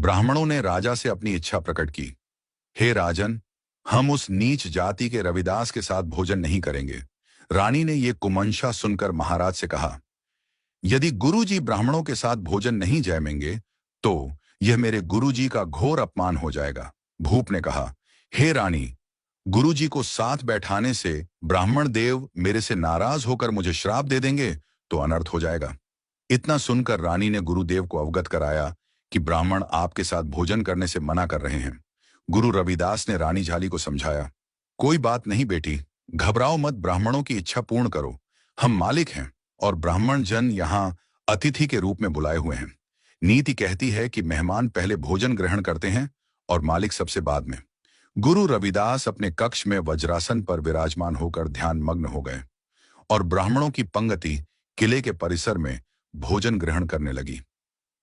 ब्राह्मणों ने राजा से अपनी इच्छा प्रकट की। हे राजन, हम उस नीच जाति के रविदास के साथ भोजन नहीं करेंगे। रानी ने यह कुमंशा सुनकर महाराज से कहा, यदि गुरुजी ब्राह्मणों के साथ भोजन नहीं जमेंगे तो यह मेरे गुरुजी का घोर अपमान हो जाएगा। भूप ने कहा, हे रानी, गुरुजी को साथ बैठाने से ब्राह्मण देव मेरे से नाराज होकर मुझे श्राप दे देंगे तो अनर्थ हो जाएगा। इतना सुनकर रानी ने गुरुदेव को अवगत कराया कि ब्राह्मण आपके साथ भोजन करने से मना कर रहे हैं। गुरु रविदास ने रानी झाली को समझाया, कोई बात नहीं बेटी, घबराओ मत, ब्राह्मणों की इच्छा पूर्ण करो। हम मालिक हैं और ब्राह्मण जन यहाँ अतिथि के रूप में बुलाए हुए हैं। नीति कहती है कि मेहमान पहले भोजन ग्रहण करते हैं और मालिक सबसे बाद में। गुरु रविदास अपने कक्ष में वज्रासन पर विराजमान होकर ध्यान मग्न हो गए और ब्राह्मणों की पंक्ति किले के परिसर में भोजन ग्रहण करने लगी।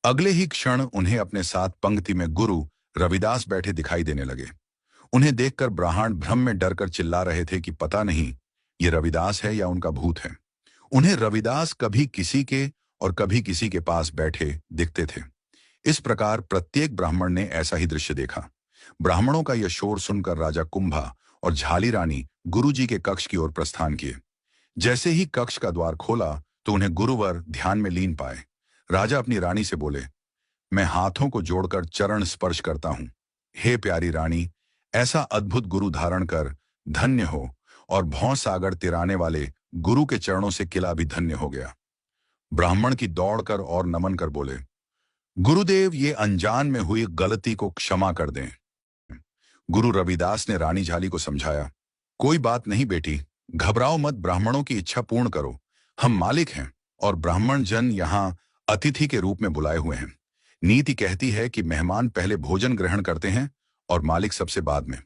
अगले ही क्षण उन्हें अपने साथ पंक्ति में गुरु रविदास बैठे दिखाई देने लगे। उन्हें देखकर ब्राह्मण भ्रम में डरकर चिल्ला रहे थे कि पता नहीं ये रविदास है या उनका भूत है। उन्हें रविदास कभी किसी के और कभी किसी के पास बैठे दिखते थे। इस प्रकार प्रत्येक ब्राह्मण ने ऐसा ही दृश्य देखा। ब्राह्मणों का यह शोर सुनकर राजा कुंभा और झाली रानी गुरुजी के कक्ष की ओर प्रस्थान किए। जैसे ही कक्ष का द्वार खोला तो उन्हें गुरुवर ध्यान में लीन पाए। राजा अपनी रानी से बोले, मैं हाथों को जोड़कर चरण स्पर्श करता हूं। हे प्यारी रानी, ऐसा अद्भुत गुरु धारण कर धन्य हो, और भौं सागर तिराने वाले गुरु के चरणों से किला भी धन्य हो गया। ब्राह्मण की दौड़कर और नमन कर बोले, गुरुदेव, ये अनजान में हुई गलती को क्षमा कर दें। गुरु रविदास ने रानी झाली को समझाया, कोई बात नहीं बेटी, घबराओ मत, ब्राह्मणों की इच्छा पूर्ण करो। हम मालिक हैं और ब्राह्मण जन यहाँ अतिथि के रूप में बुलाए हुए हैं। नीति कहती है कि मेहमान पहले भोजन ग्रहण करते हैं और मालिक सबसे बाद में।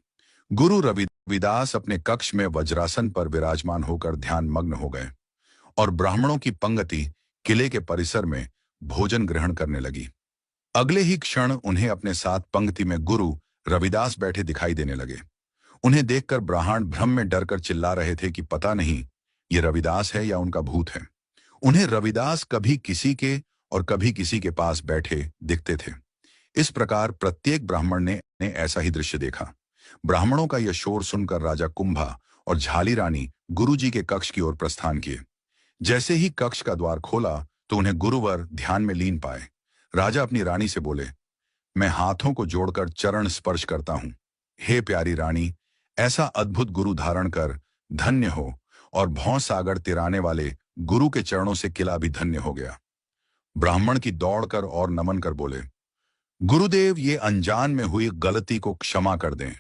गुरु रविदास अपने कक्ष में वज्रासन पर विराजमान होकर ध्यान मग्न हो गए और ब्राह्मणों की पंक्ति किले के परिसर में भोजन ग्रहण करने लगी। अगले ही क्षण उन्हें अपने साथ पंक्ति में गुरु रविदास बैठे दिखाई देने लगे। उन्हें देखकर ब्राह्मण भ्रम में डरकर चिल्ला रहे थे कि पता नहीं ये रविदास है या उनका भूत है। उन्हें रविदास कभी किसी के और कभी किसी के पास बैठे दिखते थे। इस प्रकार प्रत्येक ब्राह्मण ने ऐसा ही दृश्य देखा। ब्राह्मणों का यह शोर सुनकर राजा कुंभा और झाली रानी गुरुजी के कक्ष की ओर प्रस्थान किए। जैसे ही कक्ष का द्वार खोला तो उन्हें गुरुवर ध्यान में लीन पाए। राजा अपनी रानी से बोले, मैं हाथों को जोड़कर चरण स्पर्श करता हूं। हे प्यारी रानी, ऐसा अद्भुत गुरु धारण कर धन्य हो, और भौं सागर तिराने वाले गुरु के चरणों से किला भी धन्य हो गया। ब्राह्मण की दौड़कर और नमन कर बोले, गुरुदेव, ये अनजान में हुई गलती को क्षमा कर दें।